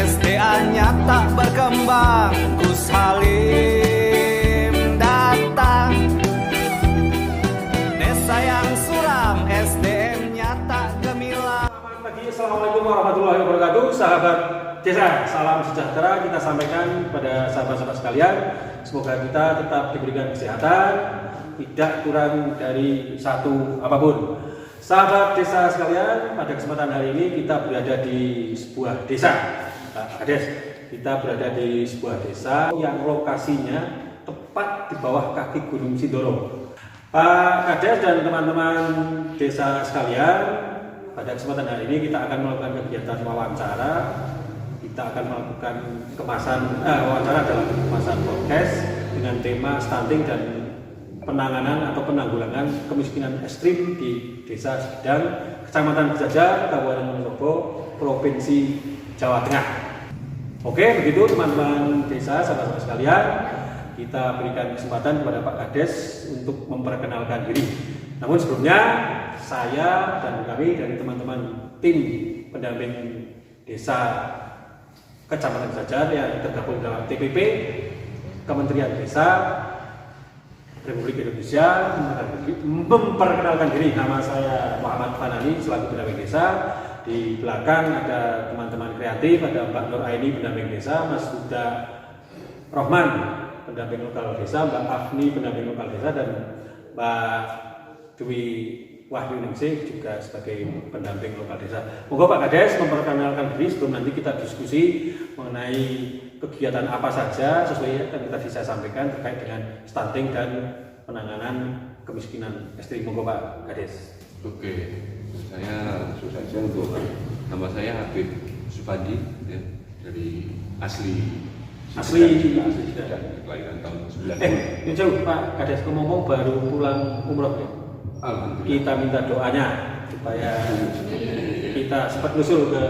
SDA-nya tak berkembang. Gus Halim datang. Desa yang suram, SDM-nya tak gemilang. Selamat pagi, Assalamualaikum warahmatullahi wabarakatuh. Sahabat desa, salam sejahtera kita sampaikan pada sahabat-sahabat sekalian. Semoga kita tetap diberikan kesehatan, tidak kurang dari satu apapun. Sahabat desa sekalian, pada kesempatan hari ini kita berada di sebuah desa. Pak Kades, kita berada di sebuah desa yang lokasinya tepat di bawah kaki Gunung Sindoro. Pak Kades dan teman-teman desa sekalian, pada kesempatan hari ini kita akan melakukan kegiatan wawancara. Kita akan melakukan wawancara dalam kemasan podcast dengan tema stunting dan penanganan atau penanggulangan kemiskinan ekstrim di Desa Sikidang, Kecamatan Bejajar, Kabupaten Wonosobo, Provinsi Jawa Tengah. Oke, begitu teman-teman desa, sahabat-sahabat sekalian, kita berikan kesempatan kepada Pak Kades untuk memperkenalkan diri. Namun sebelumnya, saya dan kami dari teman-teman tim pendamping desa Kecamatan Bejajar yang tergabung dalam TPP Kementerian Desa Republik Indonesia memperkenalkan diri. Nama saya Muhammad Fanani selaku pendamping desa. Di belakang ada teman-teman kreatif, ada Mbak Nur Aini pendamping desa, Mas Huda Rohman pendamping lokal desa, Mbak Afni pendamping lokal desa, dan Mbak Dwi Wahyu Ningsih juga sebagai pendamping lokal desa. Monggo Pak Kades memperkenalkan diri sebelum nanti kita diskusi mengenai kegiatan apa saja sesuai yang tadi saya sampaikan terkait dengan stunting dan penanganan kemiskinan ekstrim. Monggo Pak Kades. Oke, saya langsung saja untuk nama saya Habib Supandi ya, dari asli kelahiran tahun 90. Ini jauh Pak Kades, ngomong baru pulang umroh ya? Kita minta doanya supaya kita sempat nusul ke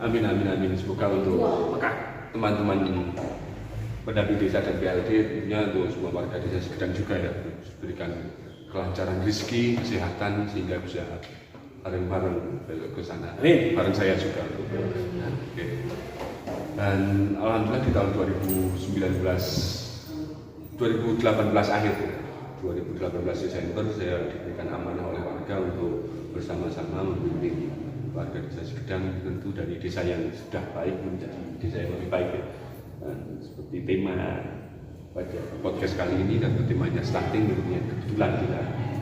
Amin. Semoga untuk Mekah. Teman-teman pendamping desa dan PLD tentunya untuk semua warga desa Sikidang juga ya, berikan kelancaran rezeki, kesehatan sehingga bisa bareng-bareng ke sana. Bareng saya juga. Oke. Dan alhamdulillah di tahun 2018 akhir 2018 Desember saya diberikan amanah oleh warga untuk bersama-sama membimbing warga desa Sikidang tentu dari desa yang sudah baik menjadi desa yang lebih baik ya. Dan seperti tema pada podcast kali ini dan temanya stunting, tentunya kebetulan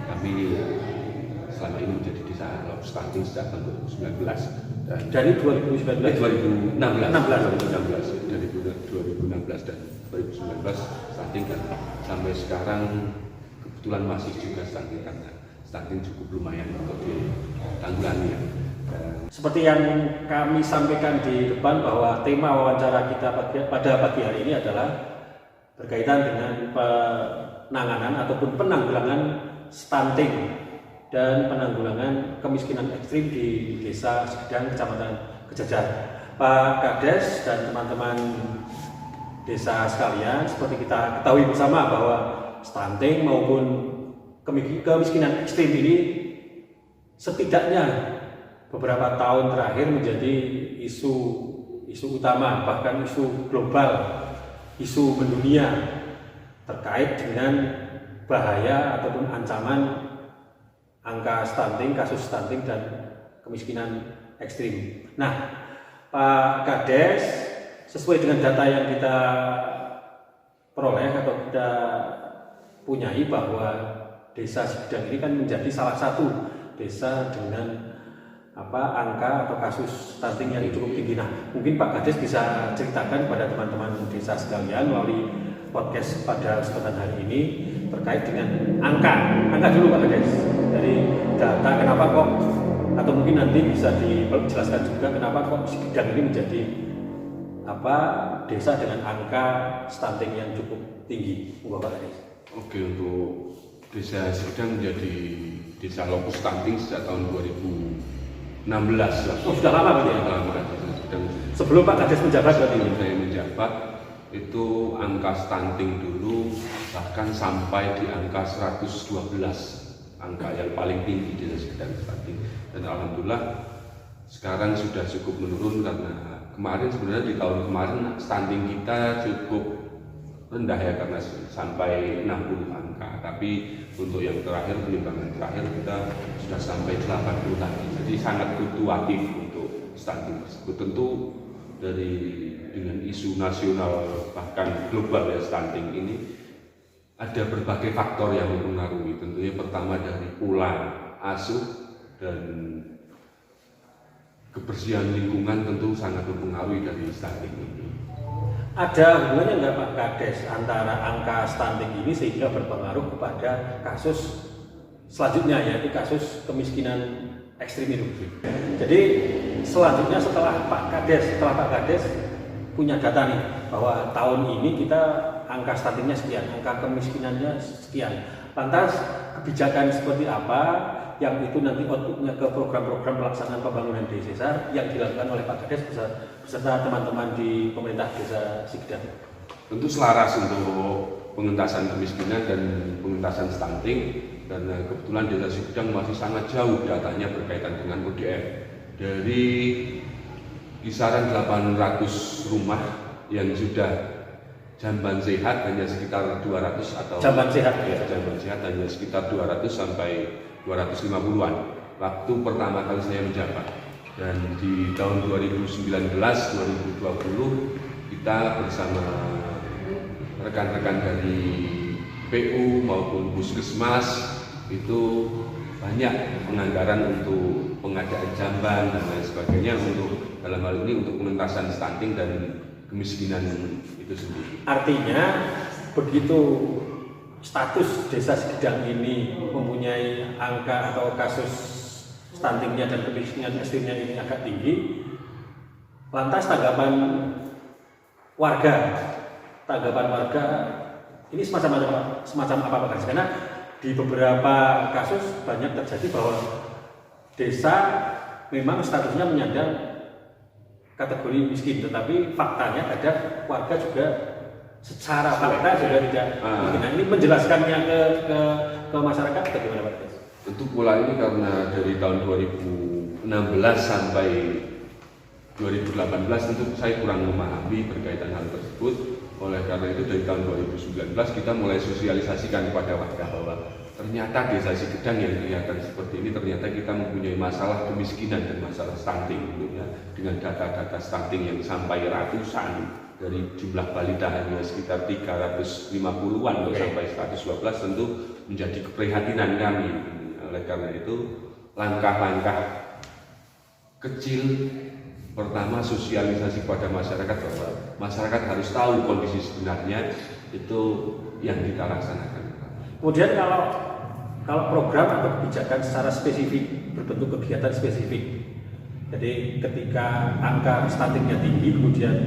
kami selama ini menjadi desa stunting sejak tahun 2019 dan dari 2016 dari 2016 dan 2019 stunting, dan sampai sekarang kebetulan masih juga stunting karena stunting cukup lumayan untuk ditanggulangi ya. Seperti yang kami sampaikan di depan bahwa tema wawancara kita pada pagi hari ini adalah berkaitan dengan penanganan ataupun penanggulangan stunting dan penanggulangan kemiskinan ekstrim di Desa Sikidang, Kecamatan Bejajar. Pak Kades dan teman-teman desa sekalian, seperti kita ketahui bersama bahwa stunting maupun kemiskinan ekstrim ini setidaknya beberapa tahun terakhir menjadi isu utama, bahkan isu global, isu mendunia terkait dengan bahaya ataupun ancaman angka stunting, kasus stunting dan kemiskinan ekstrim. Nah, Pak Kades, sesuai dengan data yang kita peroleh atau kita punyai bahwa Desa Sikidang ini kan menjadi salah satu desa dengan angka atau kasus stunting yang cukup tinggi. Nah, mungkin Pak Kades bisa ceritakan kepada teman-teman desa sekalian melalui podcast pada kesempatan hari ini terkait dengan angka dulu Pak Kades, dari data kenapa kok, atau mungkin nanti bisa dijelaskan juga kenapa kok Sikidang ini menjadi desa dengan angka stunting yang cukup tinggi. Pak Kades. Oke, untuk Desa Sikidang menjadi desa lokus stunting sejak tahun 2016. Oh, sudah lama berarti ya? Sebelum Pak Kades menjabat berarti? Sebelum saya menjabat, itu angka stunting dulu bahkan sampai di angka 112, angka yang paling tinggi di Desa Sikidang stunting. Dan alhamdulillah sekarang sudah cukup menurun karena kemarin sebenarnya di tahun kemarin stunting kita cukup rendah ya karena sampai 60 angka, tapi untuk yang terakhir, penimbangan terakhir kita sudah sampai 80 lagi, jadi sangat fluktuatif untuk stunting tersebut. Tentu dengan isu nasional bahkan global ya, stunting ini ada berbagai faktor yang mempengaruhi. Tentunya pertama dari pola asuh dan kebersihan lingkungan tentu sangat mempengaruhi dari stunting ini. Ada hubungannya nggak Pak Kades antara angka stunting ini sehingga berpengaruh kepada kasus selanjutnya, yaitu kasus kemiskinan ekstrim itu? Jadi selanjutnya setelah Pak Kades punya data nih bahwa tahun ini kita angka stuntingnya sekian, angka kemiskinannya sekian, lantas kebijakan seperti apa yang itu nanti outputnya ke program-program pelaksanaan pembangunan desa yang dilakukan oleh Pak Kades beserta teman-teman di pemerintah desa Sigedang? Tentu selaras untuk pengentasan kemiskinan dan pengentasan stunting, dan kebetulan desa Sigedang masih sangat jauh datanya berkaitan dengan ODM. Dari kisaran 800 rumah yang sudah jamban sehat hanya sekitar 200 atau jamban sehat hanya sekitar 200 sampai 250-an waktu pertama kali saya menjabat. Dan di tahun 2019-2020 kita bersama rekan-rekan dari PU maupun Puskesmas itu banyak penganggaran untuk pengadaan jamban dan lain sebagainya untuk dalam hal ini untuk pengentasan stunting dan kemiskinan itu sendiri. Artinya begitu status desa Sigedang ini mempunyai angka atau kasus stuntingnya dan kemiskinan ekstrimnya ini agak tinggi, lantas tanggapan warga ini semacam apa Pak Kades? Karena di beberapa kasus banyak terjadi bahwa desa memang statusnya menyandang kategori miskin, tetapi faktanya ada warga juga secara fakta juga tidak miskin. Nah, ini menjelaskannya ke masyarakat bagaimana Pak Kades? Tentu pola ini karena dari tahun 2016 sampai 2018 tentu saya kurang memahami berkaitan hal tersebut. Oleh karena itu dari tahun 2019 kita mulai sosialisasikan kepada warga bahwa ternyata desa Sigedang yang kelihatan seperti ini ternyata kita mempunyai masalah kemiskinan dan masalah stunting, ya, dengan data-data stunting yang sampai ratusan, dari jumlah balita hanya sekitar 350-an sampai 112 tentu menjadi keprihatinan kami. Oleh karena itu langkah-langkah kecil pertama sosialisasi kepada masyarakat bahwa masyarakat harus tahu kondisi sebenarnya itu yang kita laksanakan. Kemudian kalau program atau kebijakan secara spesifik berbentuk kegiatan spesifik, jadi ketika angka stuntingnya tinggi kemudian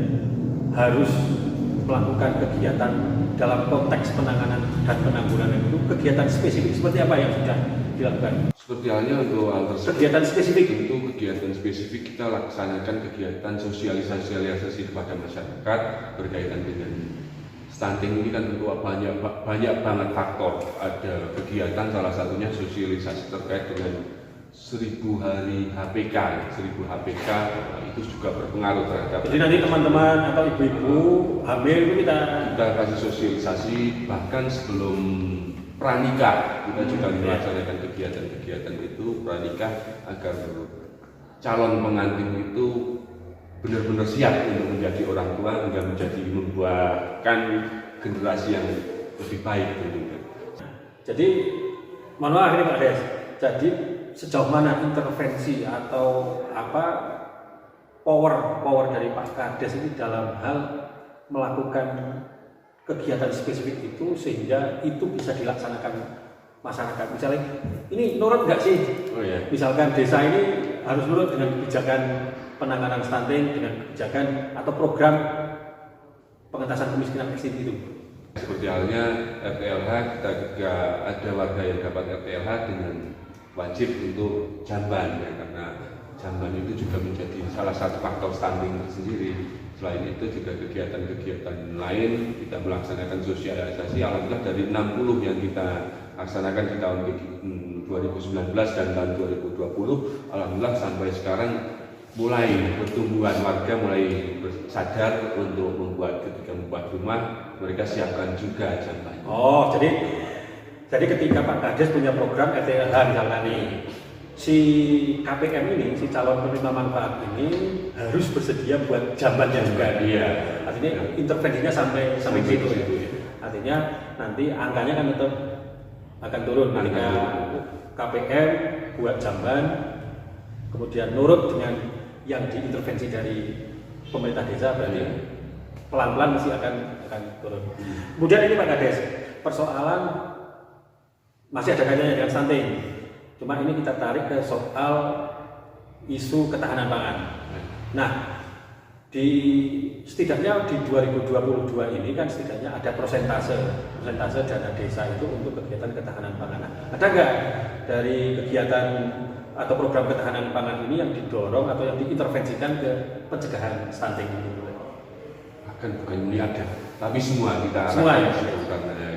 harus melakukan kegiatan dalam konteks penanganan dan penanggulangan itu, kegiatan spesifik seperti apa yang sudah dilakukan? Seperti halnya untuk hal tersebut, kegiatan spesifik tentu kegiatan spesifik kita laksanakan kegiatan sosialisasi kepada masyarakat berkaitan dengan stunting ini kan tentu banyak banget faktor. Ada kegiatan salah satunya sosialisasi terkait dengan 1000 hari HPK. 1000 HPK itu juga berpengaruh terhadap. Jadi nanti teman-teman atau ibu-ibu hamil itu kita kasih sosialisasi, bahkan sebelum pranikah kita juga melaksanakan kegiatan-kegiatan itu pranikah agar calon pengantin itu benar-benar siap untuk menjadi orang tua hingga membuahkan generasi yang lebih baik tentunya. Jadi mohon maaf ini Pak Kades. Jadi sejauh mana intervensi atau power dari Pak Kades ini dalam hal melakukan kegiatan spesifik itu sehingga itu bisa dilaksanakan masyarakat? Misalnya ini nurut nggak sih? Misalkan desa ini harus nurut dengan kebijakan penanganan stunting, dengan kebijakan atau program pengentasan kemiskinan ekstrim itu. Seperti halnya RTLH, kita juga ada warga yang dapat RTLH dengan wajib untuk jamban, ya, karena jamban itu juga menjadi salah satu faktor stunting tersendiri. Selain itu juga kegiatan-kegiatan lain kita melaksanakan sosialisasi. Alhamdulillah dari 60 yang kita laksanakan di tahun 2019 dan tahun 2020, alhamdulillah sampai sekarang mulai pertumbuhan warga mulai sadar untuk ketika membuat rumah mereka siapkan juga jambannya. Oh, jadi ketika Pak Kades punya program RTLH misalnya nih, si KPM ini, si calon penerima manfaat ini harus bersedia buat jambannya juga. Iya. Artinya intervensinya sampai situ ya. Artinya nanti angkanya kan tetap akan turun ketika KPM buat jamban, kemudian nurut dengan yang diintervensi dari pemerintah desa, berarti pelan-pelan masih akan turun. Kemudian ini Pak Kades, persoalan masih ada kaitannya dengan stunting. Cuma ini kita tarik ke soal isu ketahanan pangan. Nah, setidaknya di 2022 ini kan setidaknya ada persentase dana desa itu untuk kegiatan ketahanan pangan. Ada nggak dari kegiatan atau program ketahanan pangan ini yang didorong atau yang diintervensikan ke pencegahan stunting ini? Bukan ini ada, tapi semua kita ya?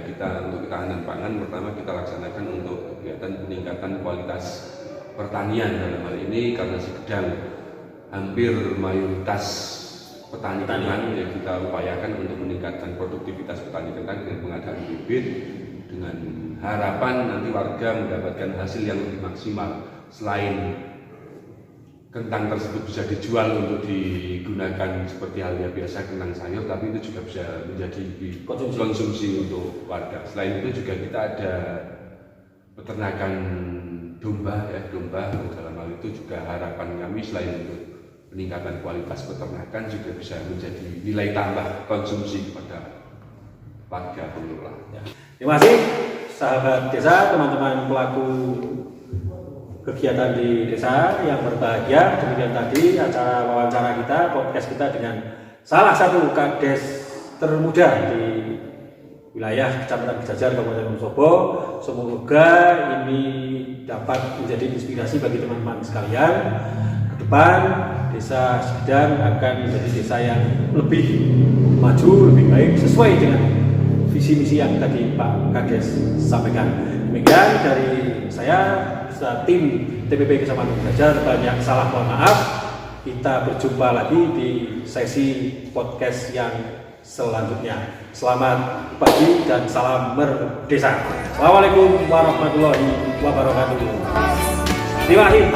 Kita untuk ketahanan pangan pertama kita laksanakan untuk kegiatan peningkatan kualitas pertanian dalam hal ini karena sedang hampir mayoritas petani kentang yang kita upayakan untuk meningkatkan produktivitas petani kentang dengan pengadaan bibit dengan harapan nanti warga mendapatkan hasil yang lebih maksimal. Selain kentang tersebut bisa dijual untuk digunakan seperti halnya biasa kentang sayur, tapi itu juga bisa menjadi konsumsi untuk warga. Selain itu juga kita ada peternakan domba dalam hal itu juga harapan kami selain untuk peningkatan kualitas peternakan juga bisa menjadi nilai tambah konsumsi kepada warga pengelola. Terima kasih sahabat desa, teman-teman pelaku kegiatan di desa yang berbahagia. Demikian tadi acara wawancara kita, podcast kita dengan salah satu Kades termuda di wilayah Kecamatan Gejajar, Kabupaten Wonosobo. Semoga ini dapat menjadi inspirasi bagi teman-teman sekalian. Ke depan desa Sumedang akan menjadi desa yang lebih maju, lebih baik sesuai dengan visi misi yang tadi Pak Kades sampaikan. Demikian dari saya, tim TPP Kecamatan Gejajar, banyak salah mohon maaf. Kita berjumpa lagi di sesi podcast yang selanjutnya. Selamat pagi dan salam merdesa. Assalamualaikum warahmatullahi wabarakatuh. Terima kasih.